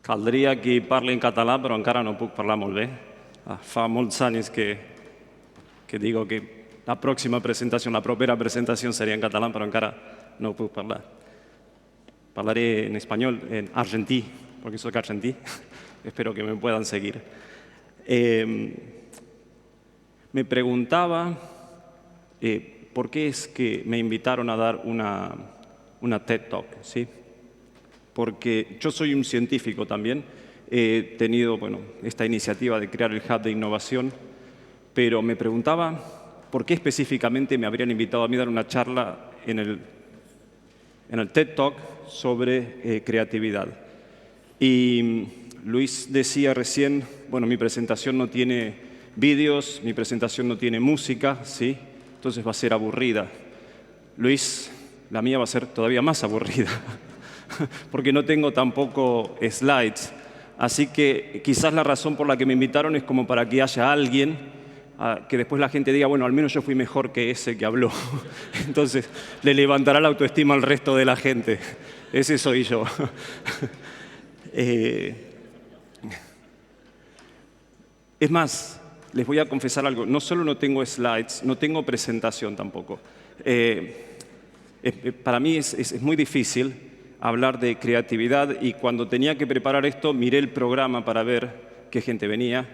Caldria que parli en català, però encara no puc parlar molt bé. Fa molts anys que digo que la propera presentació seria en català, però encara no ho puc parlar. Parlaré en español, en argentí, porque soy argentí. Espero que me puedan seguir. Me preguntaba por qué es que me invitaron a dar una TED Talk, ¿sí? Porque yo soy un científico también. He tenido esta iniciativa de crear el Hub de Innovación, pero me preguntaba por qué específicamente me habrían invitado a mí a dar una charla en el TED Talk sobre creatividad. Y Luis decía recién, mi presentación no tiene vídeos, mi presentación no tiene música, ¿sí? Entonces va a ser aburrida. Luis, la mía va a ser todavía más aburrida, porque no tengo tampoco slides. Así que quizás la razón por la que me invitaron es como para que haya alguien que después la gente diga, al menos yo fui mejor que ese que habló. Entonces le levantará la autoestima al resto de la gente. Ese soy yo. Es más, les voy a confesar algo. No solo no tengo slides, no tengo presentación tampoco. Para mí es muy difícil hablar de creatividad, y cuando tenía que preparar esto miré el programa para ver qué gente venía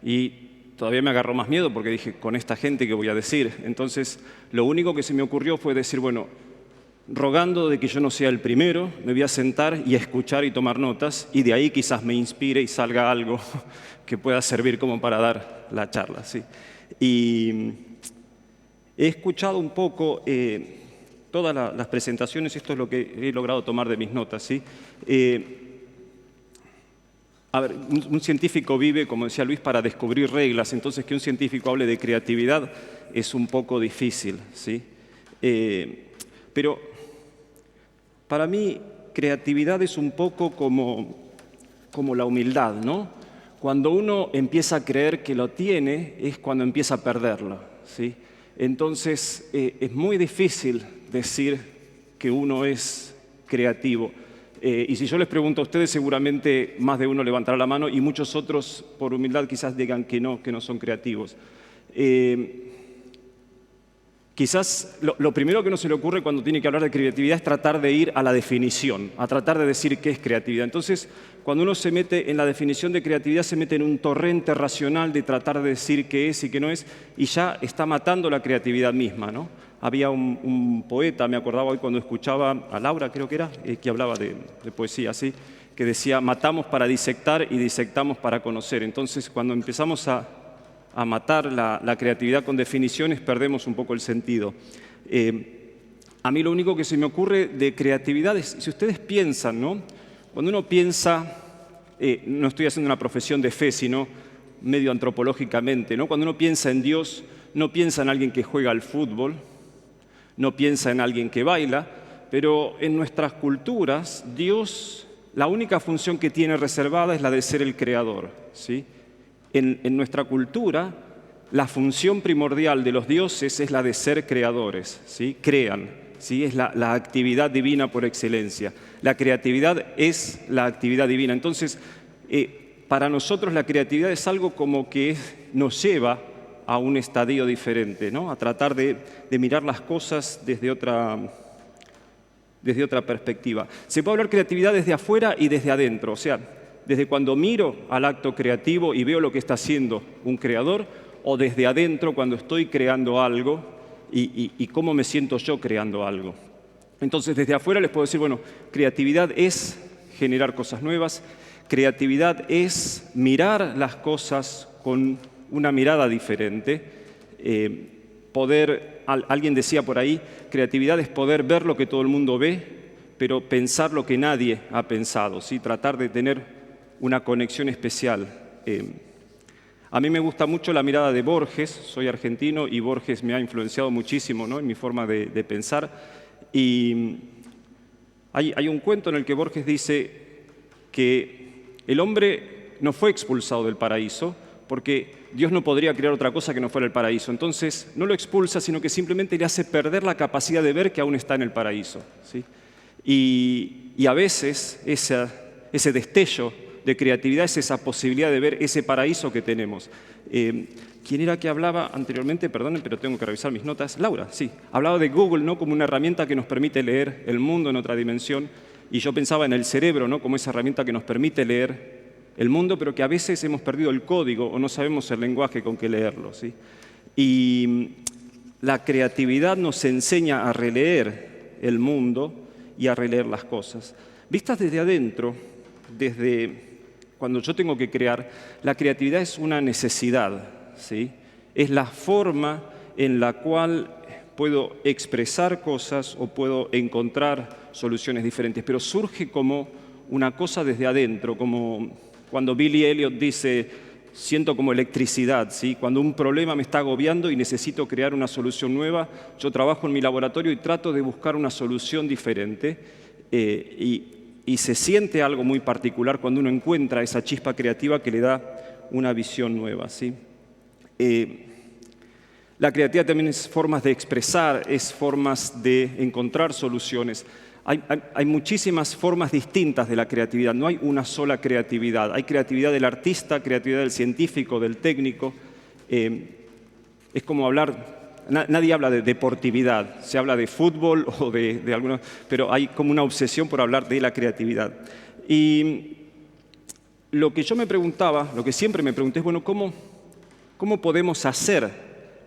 y todavía me agarró más miedo porque dije, con esta gente, ¿qué voy a decir? Entonces, lo único que se me ocurrió fue decir, rogando de que yo no sea el primero, me voy a sentar y a escuchar y tomar notas, y de ahí quizás me inspire y salga algo que pueda servir como para dar la charla, ¿sí? Y he escuchado un poco todas las presentaciones. Esto es lo que he logrado tomar de mis notas, ¿sí? Un científico vive, como decía Luis, para descubrir reglas. Entonces, que un científico hable de creatividad es un poco difícil, ¿sí? Pero para mí, creatividad es un poco como la humildad, ¿no? Cuando uno empieza a creer que lo tiene, es cuando empieza a perderlo, ¿sí? Entonces, es muy difícil decir que uno es creativo. Y si yo les pregunto a ustedes, seguramente más de uno levantará la mano y muchos otros, por humildad, quizás digan que no son creativos. Quizás lo primero que uno se le ocurre cuando tiene que hablar de creatividad es tratar de ir a la definición, a tratar de decir qué es creatividad. Entonces, cuando uno se mete en la definición de creatividad, se mete en un torrente racional de tratar de decir qué es y qué no es, y ya está matando la creatividad misma, ¿no? Había un poeta, me acordaba hoy cuando escuchaba a Laura, creo que era, que hablaba de poesía, ¿sí? Que decía, matamos para disectar y disectamos para conocer. Entonces, cuando empezamos a matar la creatividad con definiciones, perdemos un poco el sentido. A mí lo único que se me ocurre de creatividad es, si ustedes piensan, ¿no? Cuando uno piensa, no estoy haciendo una profesión de fe, sino medio antropológicamente, ¿no? Cuando uno piensa en Dios, no piensa en alguien que juega al fútbol, no piensa en alguien que baila, pero en nuestras culturas, Dios, la única función que tiene reservada es la de ser el creador, ¿sí? En nuestra cultura, la función primordial de los dioses es la de ser creadores, ¿sí? Crean, ¿sí? Es la actividad divina por excelencia. La creatividad es la actividad divina. Entonces, para nosotros la creatividad es algo como que nos lleva a un estadio diferente, ¿no? A tratar de mirar las cosas desde otra perspectiva. Se puede hablar de creatividad desde afuera y desde adentro, o sea, desde cuando miro al acto creativo y veo lo que está haciendo un creador, o desde adentro cuando estoy creando algo y cómo me siento yo creando algo. Entonces, desde afuera les puedo decir, creatividad es generar cosas nuevas, creatividad es mirar las cosas con una mirada diferente, alguien decía por ahí, creatividad es poder ver lo que todo el mundo ve, pero pensar lo que nadie ha pensado, ¿sí? Tratar de tener una conexión especial. A mí me gusta mucho la mirada de Borges, soy argentino y Borges me ha influenciado muchísimo, ¿no? En mi forma de pensar. Y hay un cuento en el que Borges dice que el hombre no fue expulsado del paraíso porque Dios no podría crear otra cosa que no fuera el paraíso. Entonces, no lo expulsa, sino que simplemente le hace perder la capacidad de ver que aún está en el paraíso, ¿sí? Y a veces ese destello de creatividad es esa posibilidad de ver ese paraíso que tenemos. ¿Quién era que hablaba anteriormente? Perdonen, pero tengo que revisar mis notas. Laura, sí. Hablaba de Google, ¿no?, como una herramienta que nos permite leer el mundo en otra dimensión. Y yo pensaba en el cerebro, ¿no?, como esa herramienta que nos permite leer el mundo, pero que a veces hemos perdido el código o no sabemos el lenguaje con que leerlo, ¿sí? Y la creatividad nos enseña a releer el mundo y a releer las cosas. Vistas desde adentro, desde cuando yo tengo que crear, la creatividad es una necesidad, ¿sí? Es la forma en la cual puedo expresar cosas o puedo encontrar soluciones diferentes, pero surge como una cosa desde adentro, como cuando Billy Elliot dice, siento como electricidad, ¿sí? Cuando un problema me está agobiando y necesito crear una solución nueva, yo trabajo en mi laboratorio y trato de buscar una solución diferente y se siente algo muy particular cuando uno encuentra esa chispa creativa que le da una visión nueva, ¿sí? La creatividad también es formas de expresar, es formas de encontrar soluciones. Hay muchísimas formas distintas de la creatividad, no hay una sola creatividad. Hay creatividad del artista, creatividad del científico, del técnico. Es como hablar, nadie habla de deportividad, se habla de fútbol o de alguna, pero hay como una obsesión por hablar de la creatividad. Y lo que yo me preguntaba, lo que siempre me pregunté es, bueno, ¿cómo podemos hacer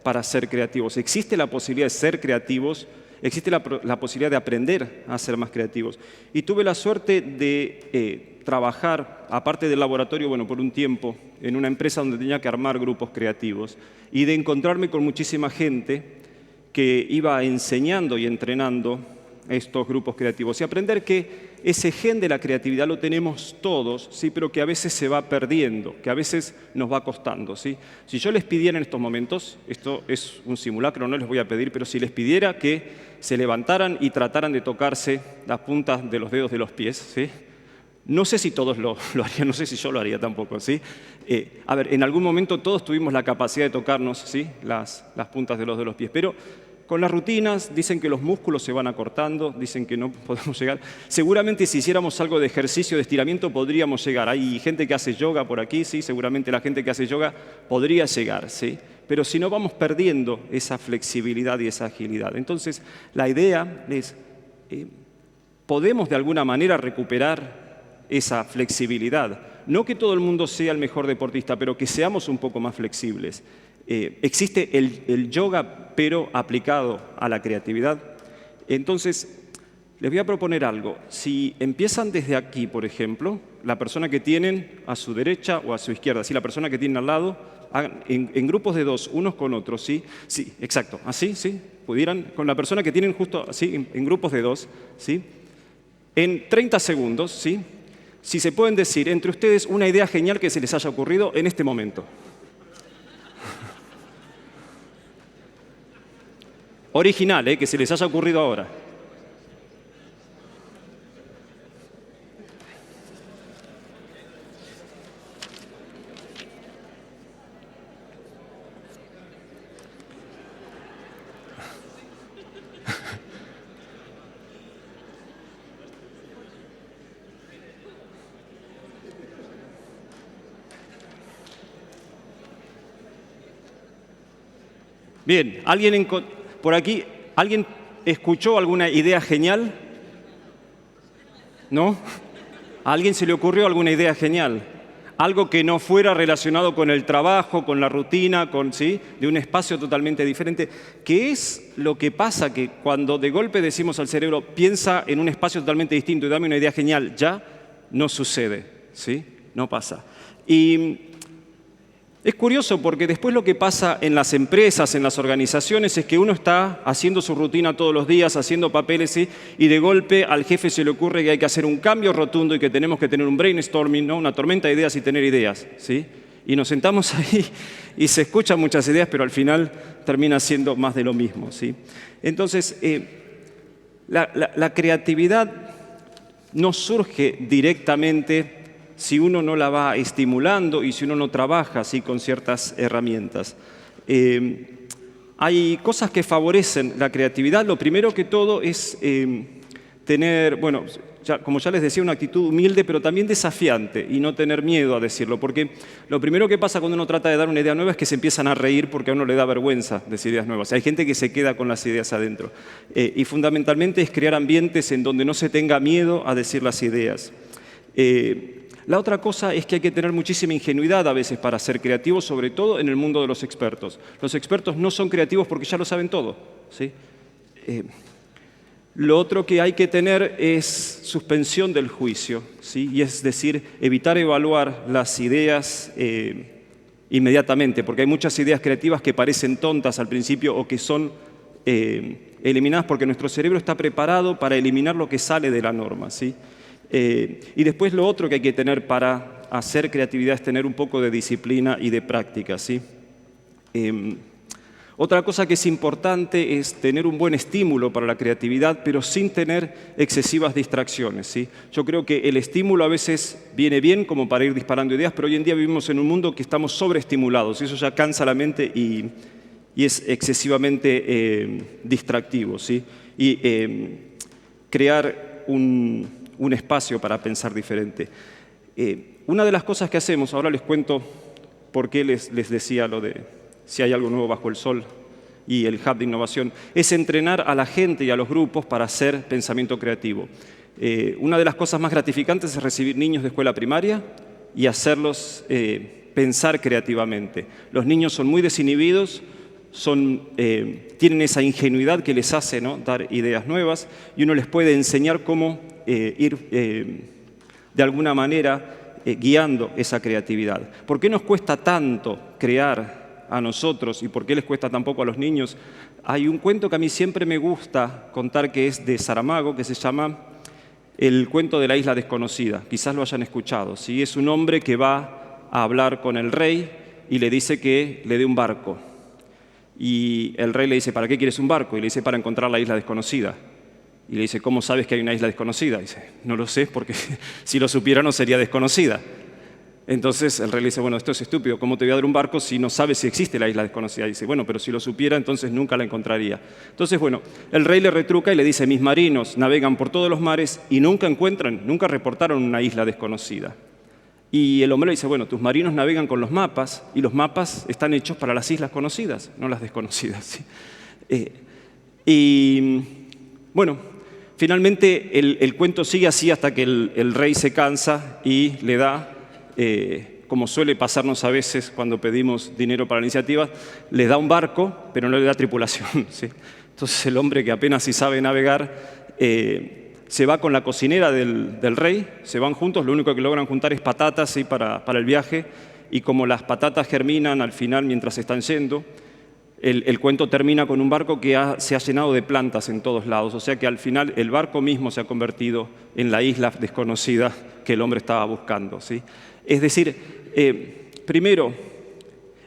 para ser creativos? ¿Existe la posibilidad de ser creativos? ¿Existe la posibilidad de aprender a ser más creativos? Y tuve la suerte de trabajar, aparte del laboratorio, bueno, por un tiempo, en una empresa donde tenía que armar grupos creativos y de encontrarme con muchísima gente que iba enseñando y entrenando estos grupos creativos y aprender que ese gen de la creatividad lo tenemos todos, ¿sí?, pero que a veces se va perdiendo, que a veces nos va costando, ¿sí? Si yo les pidiera en estos momentos, esto es un simulacro, no les voy a pedir, pero si les pidiera que se levantaran y trataran de tocarse las puntas de los dedos de los pies, ¿sí? No sé si todos lo harían, no sé si yo lo haría tampoco, ¿sí? A ver, en algún momento todos tuvimos la capacidad de tocarnos, ¿sí?, las puntas de los pies, pero con las rutinas dicen que los músculos se van acortando, dicen que no podemos llegar. Seguramente si hiciéramos algo de ejercicio, de estiramiento, podríamos llegar. Hay gente que hace yoga por aquí, sí, seguramente la gente que hace yoga podría llegar, ¿sí? Pero si no, vamos perdiendo esa flexibilidad y esa agilidad. Entonces, la idea es, ¿podemos de alguna manera recuperar esa flexibilidad? No que todo el mundo sea el mejor deportista, pero que seamos un poco más flexibles. Existe el yoga, pero aplicado a la creatividad. Entonces, les voy a proponer algo. Si empiezan desde aquí, por ejemplo, la persona que tienen a su derecha o a su izquierda, ¿sí?, la persona que tienen al lado, hagan en grupos de dos, unos con otros, ¿sí? Sí, exacto, así, ¿sí? Pudieran, con la persona que tienen justo así, en grupos de dos, ¿sí? En 30 segundos, ¿sí?, si se pueden decir entre ustedes una idea genial que se les haya ocurrido en este momento. Original, que se les haya ocurrido ahora. Bien, por aquí, ¿alguien escuchó alguna idea genial? ¿No? ¿A alguien se le ocurrió alguna idea genial? Algo que no fuera relacionado con el trabajo, con la rutina, ¿sí?, de un espacio totalmente diferente. ¿Qué es lo que pasa que cuando de golpe decimos al cerebro, piensa en un espacio totalmente distinto y dame una idea genial? Ya no sucede, ¿sí? No pasa. Y es curioso porque después lo que pasa en las empresas, en las organizaciones, es que uno está haciendo su rutina todos los días, haciendo papeles, ¿sí?, y de golpe al jefe se le ocurre que hay que hacer un cambio rotundo y que tenemos que tener un brainstorming, ¿no?, una tormenta de ideas y tener ideas, ¿sí? Y nos sentamos ahí y se escuchan muchas ideas, pero al final termina siendo más de lo mismo, ¿sí? Entonces, la creatividad no surge directamente si uno no la va estimulando y si uno no trabaja así con ciertas herramientas. Hay cosas que favorecen la creatividad. Lo primero que todo es tener, bueno, como ya les decía, una actitud humilde, pero también desafiante, y no tener miedo a decirlo. Porque lo primero que pasa cuando uno trata de dar una idea nueva es que se empiezan a reír porque a uno le da vergüenza decir ideas nuevas. Hay gente que se queda con las ideas adentro. Y fundamentalmente es crear ambientes en donde no se tenga miedo a decir las ideas. La otra cosa es que hay que tener muchísima ingenuidad a veces para ser creativos, sobre todo en el mundo de los expertos. Los expertos no son creativos porque ya lo saben todo, ¿sí? Lo otro que hay que tener es suspensión del juicio, ¿sí? Y es decir, evitar evaluar las ideas inmediatamente, porque hay muchas ideas creativas que parecen tontas al principio o que son eliminadas porque nuestro cerebro está preparado para eliminar lo que sale de la norma, ¿sí? Y después lo otro que hay que tener para hacer creatividad es tener un poco de disciplina y de práctica, ¿sí? Otra cosa que es importante es tener un buen estímulo para la creatividad, pero sin tener excesivas distracciones, ¿sí? Yo creo que el estímulo a veces viene bien como para ir disparando ideas, pero hoy en día vivimos en un mundo que estamos sobreestimulados y eso ya cansa la mente y es excesivamente distractivo, ¿sí? Y crear un espacio para pensar diferente. Una de las cosas que hacemos, ahora les cuento por qué les decía lo de si hay algo nuevo bajo el sol y el hub de innovación, es entrenar a la gente y a los grupos para hacer pensamiento creativo. Una de las cosas más gratificantes es recibir niños de escuela primaria y hacerlos pensar creativamente. Los niños son muy desinhibidos, tienen esa ingenuidad que les hace, ¿no?, dar ideas nuevas y uno les puede enseñar cómo ir de alguna manera guiando esa creatividad. ¿Por qué nos cuesta tanto crear a nosotros y por qué les cuesta tan poco a los niños? Hay un cuento que a mí siempre me gusta contar que es de Saramago, que se llama El cuento de la isla desconocida. Quizás lo hayan escuchado, ¿sí? Es un hombre que va a hablar con el rey y le dice que le dé un barco. Y el rey le dice, ¿para qué quieres un barco? Y le dice, para encontrar la isla desconocida. Y le dice, ¿cómo sabes que hay una isla desconocida? Y dice, no lo sé, porque si lo supiera no sería desconocida. Entonces el rey le dice, bueno, esto es estúpido, ¿cómo te voy a dar un barco si no sabes si existe la isla desconocida? Y dice, bueno, pero si lo supiera, entonces nunca la encontraría. Entonces, bueno, el rey le retruca y le dice, mis marinos navegan por todos los mares y nunca reportaron una isla desconocida. Y el hombre le dice, bueno, tus marinos navegan con los mapas y los mapas están hechos para las islas conocidas, no las desconocidas, ¿sí? Y bueno, finalmente el cuento sigue así hasta que el rey se cansa y le da, como suele pasarnos a veces cuando pedimos dinero para la iniciativa, le da un barco, pero no le da tripulación, ¿sí? Entonces el hombre, que apenas si sabe navegar, se va con la cocinera del rey, se van juntos, lo único que logran juntar es patatas, ¿sí?, para el viaje, y como las patatas germinan al final mientras están yendo, el cuento termina con un barco que se ha llenado de plantas en todos lados, o sea que al final el barco mismo se ha convertido en la isla desconocida que el hombre estaba buscando, ¿sí? Es decir, primero,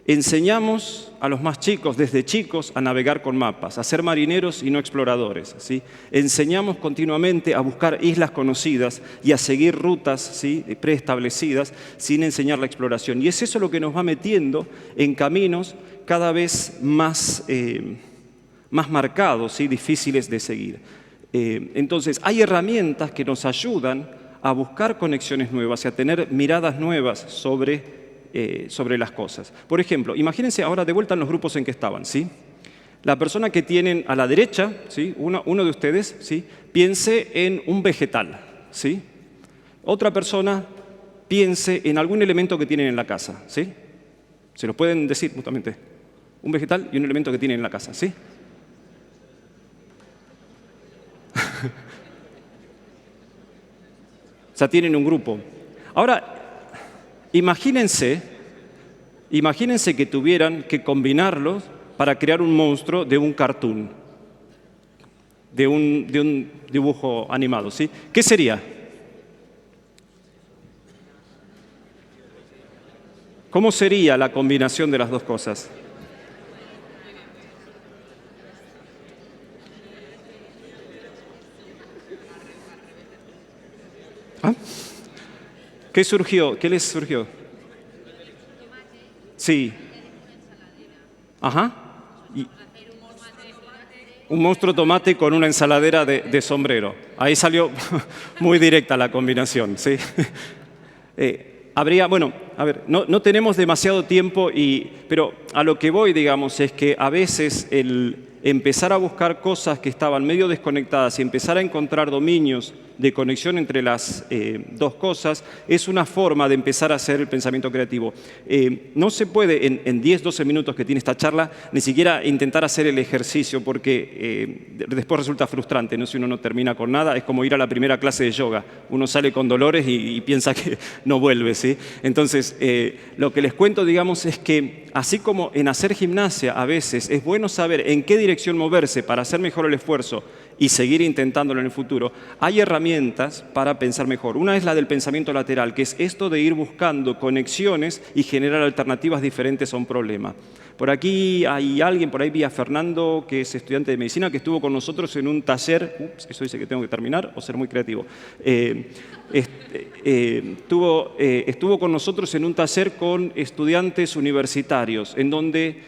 enseñamos a los más chicos, desde chicos, a navegar con mapas, a ser marineros y no exploradores, ¿sí? Enseñamos continuamente a buscar islas conocidas y a seguir rutas, ¿sí?, preestablecidas sin enseñar la exploración. Y es eso lo que nos va metiendo en caminos cada vez más marcados, ¿sí?, difíciles de seguir. Entonces, hay herramientas que nos ayudan a buscar conexiones nuevas y a tener miradas nuevas sobre las cosas. Por ejemplo, imagínense ahora de vuelta en los grupos en que estaban, ¿sí? La persona que tienen a la derecha, ¿sí?, uno de ustedes, ¿sí?, piense en un vegetal, ¿sí? Otra persona piense en algún elemento que tienen en la casa, ¿sí? Se los pueden decir mutuamente. Un vegetal y un elemento que tienen en la casa, ¿sí? O sea, tienen un grupo. Ahora, imagínense que tuvieran que combinarlos para crear un monstruo de un cartoon, de un dibujo animado, ¿sí? ¿Qué sería? ¿Cómo sería la combinación de las dos cosas? ¿Ah? ¿Qué surgió? ¿Qué les surgió? Sí. Ajá. Un monstruo tomate con una ensaladera de sombrero. Ahí salió muy directa la combinación, ¿sí? Bueno, a ver, no tenemos demasiado tiempo, pero a lo que voy, digamos, es que a veces el empezar a buscar cosas que estaban medio desconectadas y empezar a encontrar dominios de conexión entre las dos cosas es una forma de empezar a hacer el pensamiento creativo. No se puede en 10, 12 minutos que tiene esta charla ni siquiera intentar hacer el ejercicio porque después resulta frustrante, ¿no? Si uno no termina con nada, es como ir a la primera clase de yoga. Uno sale con dolores y piensa que no vuelve, ¿sí? Entonces, lo que les cuento, digamos, es que así como en hacer gimnasia a veces es bueno saber en qué dirección moverse para hacer mejor el esfuerzo y seguir intentándolo en el futuro, hay herramientas para pensar mejor. Una es la del pensamiento lateral, que es esto de ir buscando conexiones y generar alternativas diferentes a un problema. Por aquí hay alguien, por ahí vi a Fernando, que es estudiante de medicina, que estuvo con nosotros en un taller, eso dice que tengo que terminar o ser muy creativo, estuvo con nosotros en un taller con estudiantes universitarios, en donde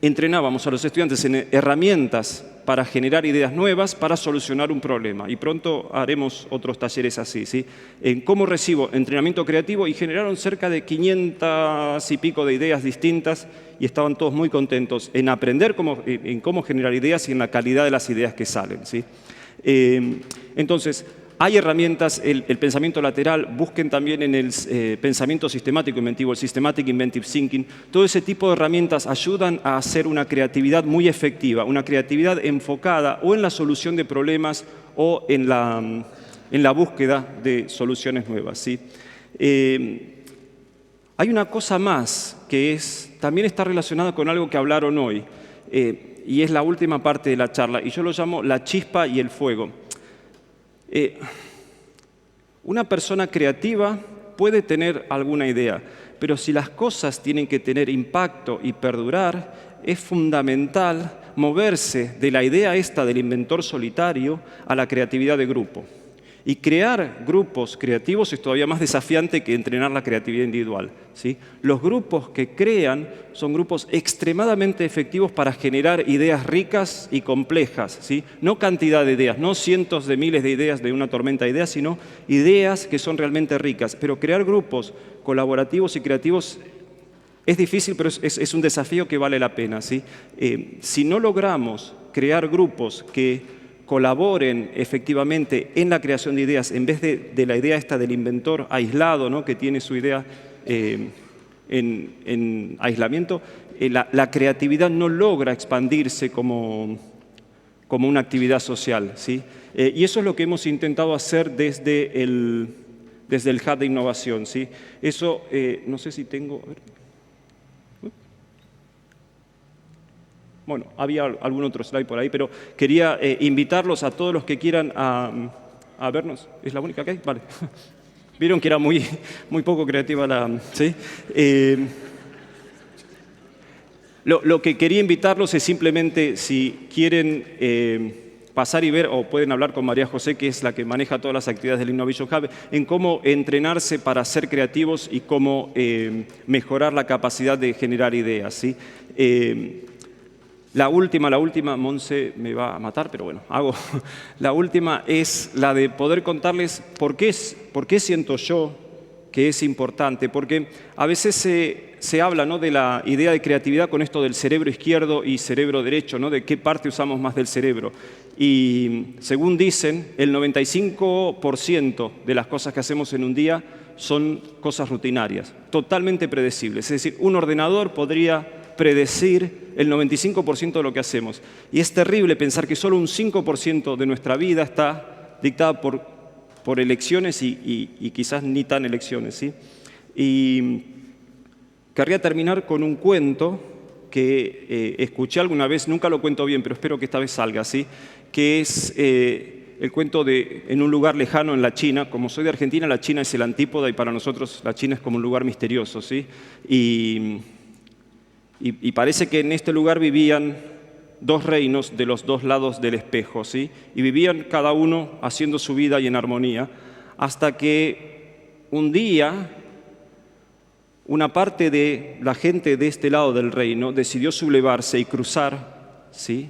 entrenábamos a los estudiantes en herramientas para generar ideas nuevas, para solucionar un problema. Y pronto haremos otros talleres así, ¿sí? En cómo recibo entrenamiento creativo, y generaron cerca de 500 y pico de ideas distintas y estaban todos muy contentos en aprender en cómo generar ideas y en la calidad de las ideas que salen, ¿sí? Entonces, hay herramientas, el pensamiento lateral, busquen también en el pensamiento sistemático inventivo, el Systematic Inventive Thinking. Todo ese tipo de herramientas ayudan a hacer una creatividad muy efectiva, una creatividad enfocada o en la solución de problemas o en la búsqueda de soluciones nuevas, ¿sí? Hay una cosa más que también está relacionada con algo que hablaron hoy, y es la última parte de la charla, y yo lo llamo la chispa y el fuego. Una persona creativa puede tener alguna idea, pero si las cosas tienen que tener impacto y perdurar, es fundamental moverse de la idea esta del inventor solitario a la creatividad de grupo. Y crear grupos creativos es todavía más desafiante que entrenar la creatividad individual, ¿sí? Los grupos que crean son grupos extremadamente efectivos para generar ideas ricas y complejas, ¿sí? No cantidad de ideas, no cientos de miles de ideas de una tormenta de ideas, sino ideas que son realmente ricas. Pero crear grupos colaborativos y creativos es difícil, pero es un desafío que vale la pena, ¿sí? Si no logramos crear grupos que colaboren efectivamente en la creación de ideas, en vez de la idea esta del inventor aislado, ¿no? Que tiene su idea en aislamiento, la creatividad no logra expandirse como una actividad social, ¿sí? Y eso es lo que hemos intentado hacer desde el Hub de Innovación, ¿sí? Eso, no sé si tengo... A ver. Bueno, había algún otro slide por ahí, pero quería invitarlos a todos los que quieran a vernos. ¿Es la única que hay? Vale. Vieron que era muy poco creativa ¿sí? Lo que quería invitarlos es simplemente, si quieren pasar y ver, o pueden hablar con María José, que es la que maneja todas las actividades del Innovation Hub, en cómo entrenarse para ser creativos y cómo mejorar la capacidad de generar ideas, ¿sí? La última, Monse me va a matar, pero bueno, la última es la de poder contarles por qué siento yo que es importante, porque a veces se habla, ¿no?, de la idea de creatividad con esto del cerebro izquierdo y cerebro derecho, ¿no?, de qué parte usamos más del cerebro. Y según dicen, el 95% de las cosas que hacemos en un día son cosas rutinarias, totalmente predecibles. Es decir, un ordenador podría predecir el 95% de lo que hacemos. Y es terrible pensar que solo un 5% de nuestra vida está dictada por elecciones y quizás ni tan elecciones, ¿sí? Y querría terminar con un cuento que escuché alguna vez, nunca lo cuento bien, pero espero que esta vez salga, ¿sí? Que es el cuento de En un lugar lejano en la China. Como soy de Argentina, la China es el antípoda y para nosotros la China es como un lugar misterioso, ¿sí? Y parece que en este lugar vivían dos reinos de los dos lados del espejo, ¿sí? Y vivían cada uno haciendo su vida y en armonía, hasta que un día una parte de la gente de este lado del reino decidió sublevarse y cruzar, ¿sí?,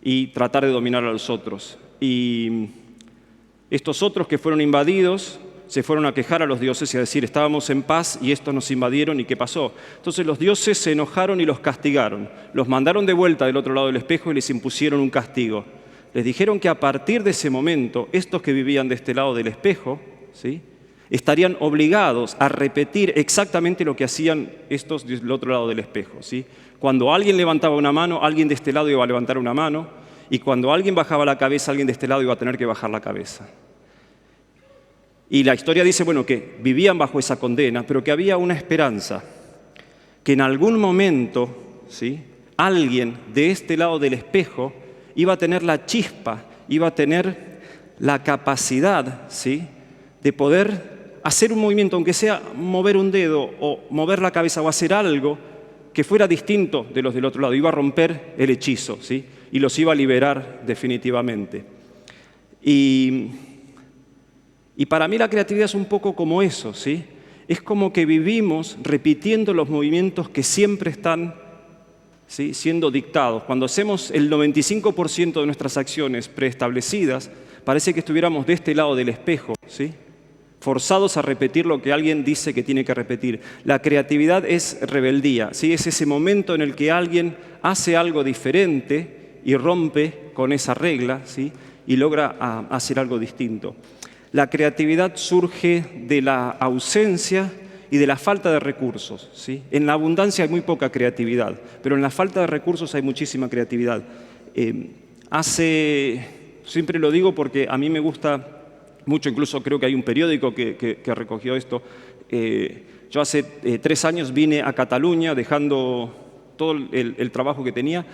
y tratar de dominar a los otros. Y estos otros que fueron invadidos se fueron a quejar a los dioses y a decir, estábamos en paz y estos nos invadieron, ¿y qué pasó? Entonces los dioses se enojaron y los castigaron. Los mandaron de vuelta del otro lado del espejo y les impusieron un castigo. Les dijeron que a partir de ese momento, estos que vivían de este lado del espejo, ¿sí?, estarían obligados a repetir exactamente lo que hacían estos del otro lado del espejo, ¿sí? Cuando alguien levantaba una mano, alguien de este lado iba a levantar una mano, y cuando alguien bajaba la cabeza, alguien de este lado iba a tener que bajar la cabeza. Y la historia dice, bueno, que vivían bajo esa condena, pero que había una esperanza, que en algún momento, ¿sí?, alguien de este lado del espejo iba a tener la chispa, iba a tener la capacidad, ¿sí?, de poder hacer un movimiento, aunque sea mover un dedo o mover la cabeza o hacer algo que fuera distinto de los del otro lado. Iba a romper el hechizo, ¿sí?, y los iba a liberar definitivamente. Y para mí la creatividad es un poco como eso, ¿sí? Es como que vivimos repitiendo los movimientos que siempre están, ¿sí?, siendo dictados. Cuando hacemos el 95% de nuestras acciones preestablecidas, parece que estuviéramos de este lado del espejo, ¿sí?, forzados a repetir lo que alguien dice que tiene que repetir. La creatividad es rebeldía, ¿sí? Es ese momento en el que alguien hace algo diferente y rompe con esa regla, ¿sí?, y logra hacer algo distinto. La creatividad surge de la ausencia y de la falta de recursos, ¿sí? En la abundancia hay muy poca creatividad, pero en la falta de recursos hay muchísima creatividad. Siempre lo digo porque a mí me gusta mucho, incluso creo que hay un periódico que recogió esto. Yo hace 3 años vine a Cataluña dejando todo el trabajo que tenía,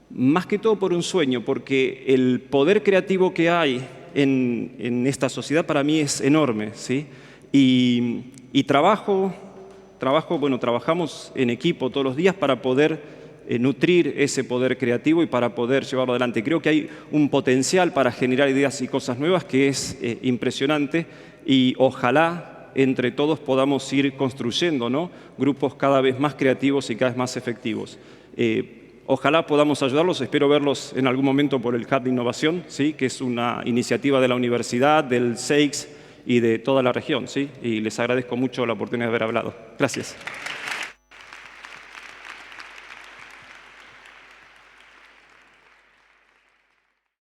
más que todo por un sueño, porque el poder creativo que hay en esta sociedad para mí es enorme, ¿sí? Y trabajamos en equipo todos los días para poder nutrir ese poder creativo y para poder llevarlo adelante. Creo que hay un potencial para generar ideas y cosas nuevas que es impresionante y ojalá entre todos podamos ir construyendo, ¿no?, grupos cada vez más creativos y cada vez más efectivos. Ojalá podamos ayudarlos, espero verlos en algún momento por el Hub de Innovación, ¿sí?, que es una iniciativa de la universidad, del SEICS y de toda la región, ¿sí?, y les agradezco mucho la oportunidad de haber hablado. Gracias.